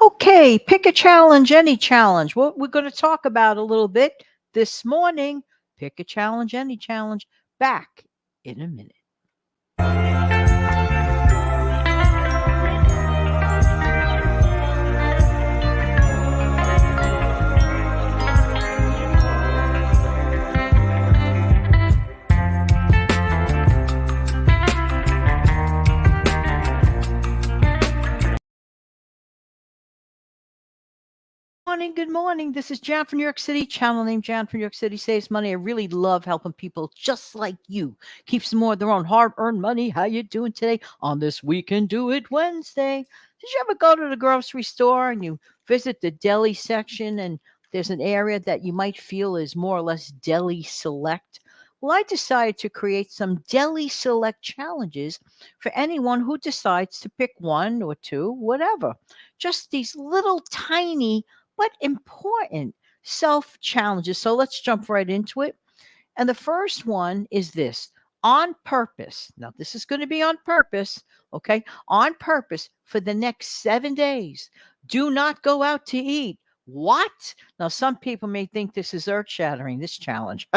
Okay, pick a challenge, any challenge. What we're going to talk about a little bit this morning. Pick a challenge, any challenge. Back in a minute. Morning, good morning. This is Jan from New York City, channel named Jan from New York City Saves Money. I really love helping people just like you keep some more of their own hard-earned money. How you doing today on this We Can Do It Wednesday? Did you ever go to the grocery store and you visit the deli section and there's an area that you might feel is more or less deli select? Well, I decided to create some deli select challenges for anyone who decides to pick one or two, whatever. Just these little tiny but important self challenges. So let's jump right into it. And the first one is this: on purpose. Now, this is going to be on purpose, okay? On purpose for the next 7 days. Do not go out to eat. What? Now, some people may think this is earth shattering, this challenge.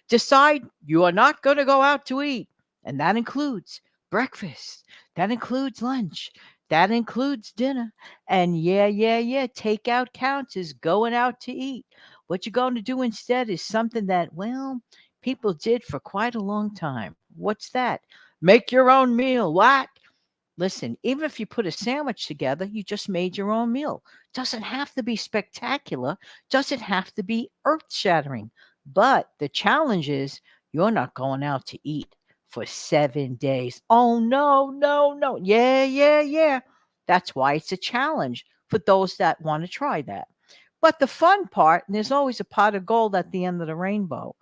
Decide you are not going to go out to eat. And that includes breakfast, that includes lunch, that includes dinner. And yeah, takeout counts as going out to eat. What you're going to do instead is something that, well, people did for quite a long time. What's that? Make your own meal. What? Listen, even if you put a sandwich together, you just made your own meal. Doesn't have to be spectacular, doesn't have to be earth shattering. But the challenge is you're not going out to eat for 7 days. Oh, no, no, no. Yeah. That's why it's a challenge for those that want to try that. But the fun part, and there's always a pot of gold at the end of the rainbow.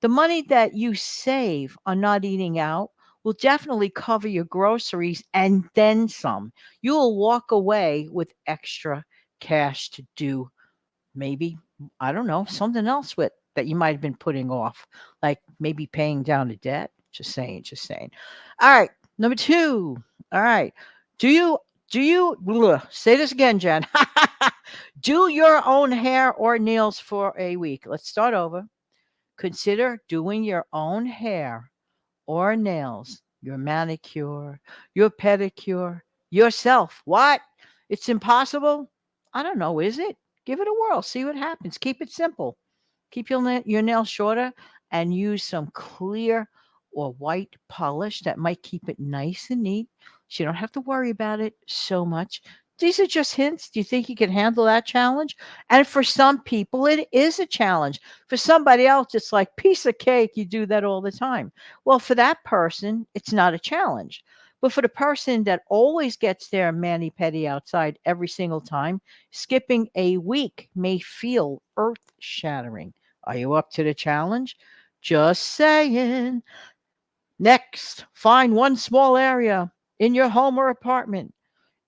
The money that you save on not eating out will definitely cover your groceries and then some. You will walk away with extra cash to do maybe, I don't know, something else with that you might have been putting off, like maybe paying down a debt. Just saying, just saying. All right, number two. All right. Say this again, Jen. Do your own hair or nails for a week. Let's start over. Consider doing your own hair or nails, your manicure, your pedicure, yourself. What? It's impossible? I don't know, is it? Give it a whirl, see what happens. Keep it simple. Keep your nails shorter and use some clear or white polish that might keep it nice and neat. So you don't have to worry about it so much. These are just hints. Do you think you can handle that challenge? And for some people, it is a challenge. For somebody else, it's like piece of cake. You do that all the time. Well, for that person, it's not a challenge. But for the person that always gets their mani pedi outside every single time, skipping a week may feel earth shattering. Are you up to the challenge? Just saying. Next, find one small area in your home or apartment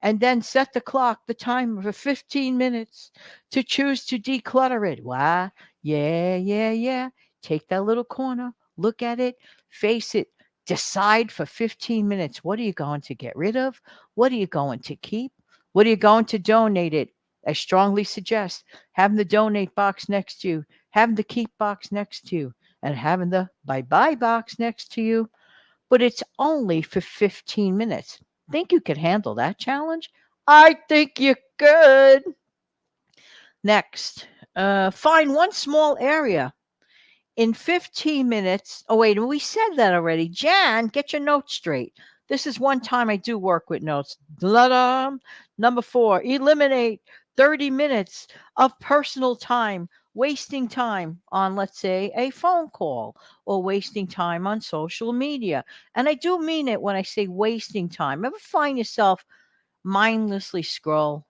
and then set the clock, the timer for 15 minutes to choose to declutter it. Why? Yeah. Take that little corner, look at it, face it, decide for 15 minutes. What are you going to get rid of? What are you going to keep? What are you going to donate it? I strongly suggest having the donate box next to you, having the keep box next to you, and having the bye bye box next to you. But it's only for 15 minutes. Think you could handle that challenge? I think you could. Next, find one small area in 15 minutes. Oh, wait, we said that already. Jan, get your notes straight. This is one time I do work with notes. La-da. Number 4, eliminate 30 minutes of personal time, wasting time on, let's say, a phone call or wasting time on social media. And I do mean it when I say wasting time. Ever find yourself mindlessly scroll,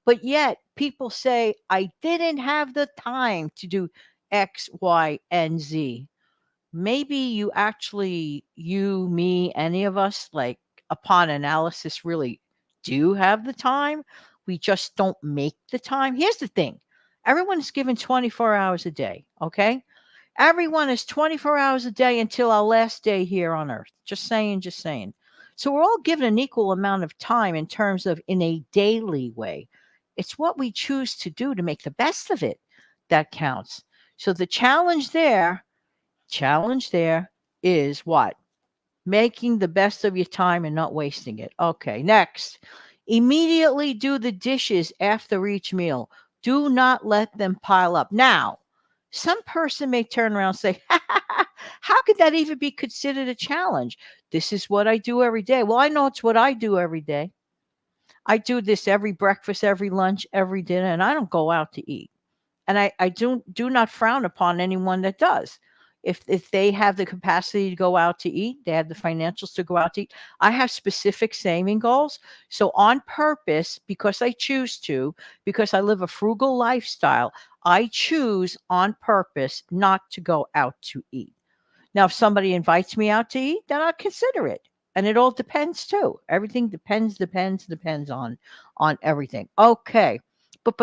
but yet people say, I didn't have the time to do X, Y, and Z. Maybe you actually, you, me, any of us, like upon analysis, really do have the time. We just don't make the time. Here's the thing: everyone is given 24 hours a day, okay? Everyone is 24 hours a day until our last day here on earth. Just saying, just saying. So we're all given an equal amount of time in terms of in a daily way. It's what we choose to do to make the best of it that counts. So the challenge there is what? Making the best of your time and not wasting it. Okay, next. Immediately do the dishes after each meal. Do not let them pile up. Now, some person may turn around and say, how could that even be considered a challenge? This is what I do every day. Well, I know it's what I do every day. I do this every breakfast, every lunch, every dinner, and I don't go out to eat. And I do not frown upon anyone that does. If they have the capacity to go out to eat, they have the financials to go out to eat. I have specific saving goals. So on purpose, because I choose to, because I live a frugal lifestyle, I choose on purpose not to go out to eat. Now, if somebody invites me out to eat, then I'll consider it. And it all depends too. Everything depends on everything. Okay. But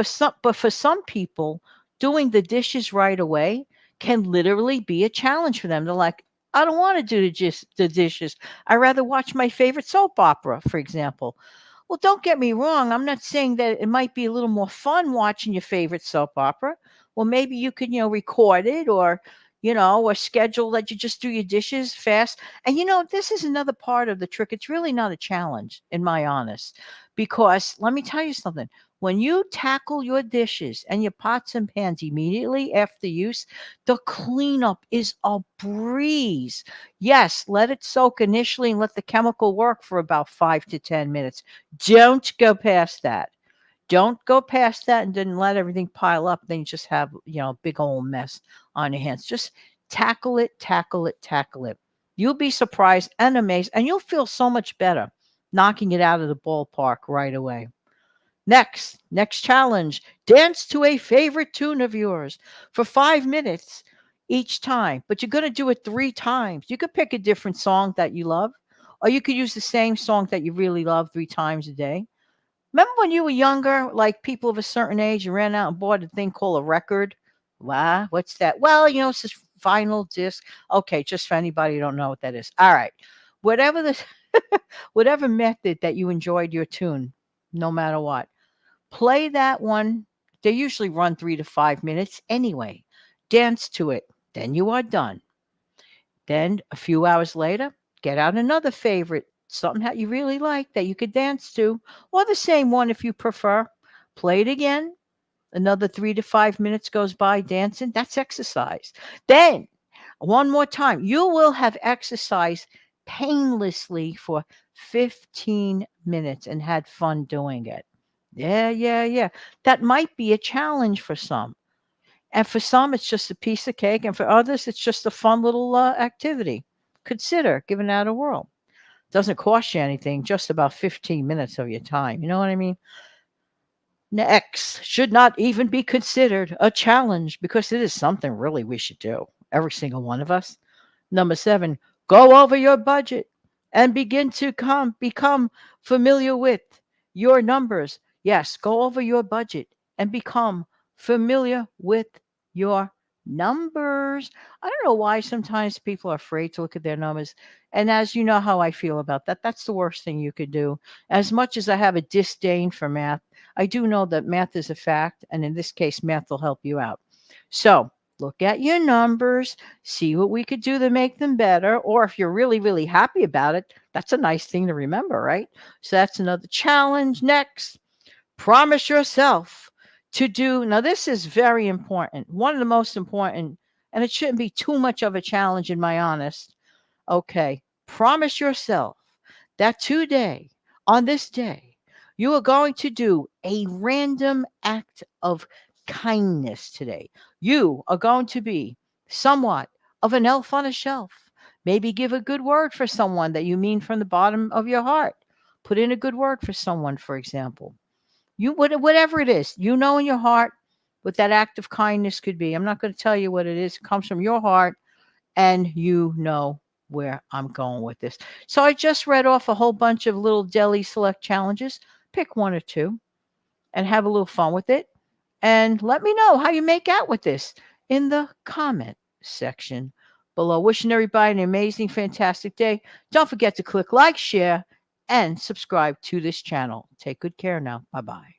for some people, doing the dishes right away can literally be a challenge for them. They're like, I don't want to do the dishes. I rather watch my favorite soap opera, for example. Well, don't get me wrong. I'm not saying that it might be a little more fun watching your favorite soap opera. Well, maybe you could, record it or schedule that you just do your dishes fast. And this is another part of the trick. It's really not a challenge, in my honest, because let me tell you something. When you tackle your dishes and your pots and pans immediately after use, the cleanup is a breeze. Yes, let it soak initially and let the chemical work for about 5 to 10 minutes. Don't go past that. Don't go past that and then let everything pile up. Then you just have, a big old mess on your hands. Just tackle it, tackle it, tackle it. You'll be surprised and amazed, and you'll feel so much better knocking it out of the ballpark right away. Next challenge. Dance to a favorite tune of yours for 5 minutes each time, but you're going to do it 3 times. You could pick a different song that you love, or you could use the same song that you really love 3 times a day. Remember when you were younger, like people of a certain age, you ran out and bought a thing called a record? Wow, what's that? Well, it's this vinyl disc. Okay, just for anybody who don't know what that is. All right. Whatever the whatever method that you enjoyed your tune, no matter what, play that one. They usually run 3 to 5 minutes anyway. Dance to it. Then you are done. Then a few hours later, get out another favorite, something that you really like that you could dance to, or the same one if you prefer. Play it again. Another 3 to 5 minutes goes by dancing. That's exercise. Then, one more time, you will have exercised painlessly for 15 minutes and had fun doing it. Yeah, yeah, yeah. That might be a challenge for some. And for some, it's just a piece of cake. And for others, it's just a fun little activity. Consider giving that a whirl. Doesn't cost you anything, just about 15 minutes of your time. You know what I mean? Next should not even be considered a challenge because it is something really we should do, every single one of us. Number 7, go over your budget and begin to become familiar with your numbers. Yes, go over your budget and become familiar with your numbers. I don't know why sometimes people are afraid to look at their numbers. And as you know how I feel about that, that's the worst thing you could do. As much as I have a disdain for math, I do know that math is a fact. And in this case, math will help you out. So look at your numbers, see what we could do to make them better. Or if you're really, really happy about it, that's a nice thing to remember, right? So that's another challenge. Next, promise yourself to do. Now, this is very important. One of the most important, and it shouldn't be too much of a challenge, in my honest. Okay. Promise yourself that today, on this day, you are going to do a random act of kindness today. You are going to be somewhat of an elf on a shelf. Maybe give a good word for someone that you mean from the bottom of your heart. Put in a good word for someone, for example. Whatever it is, in your heart what that act of kindness could be. I'm not going to tell you what it is. It comes from your heart, and you know where I'm going with this. So I just read off a whole bunch of little Deli Select challenges. Pick one or two and have a little fun with it. And let me know how you make out with this in the comment section below. Wishing everybody an amazing, fantastic day. Don't forget to click like, share, and subscribe to this channel. Take good care now. Bye bye.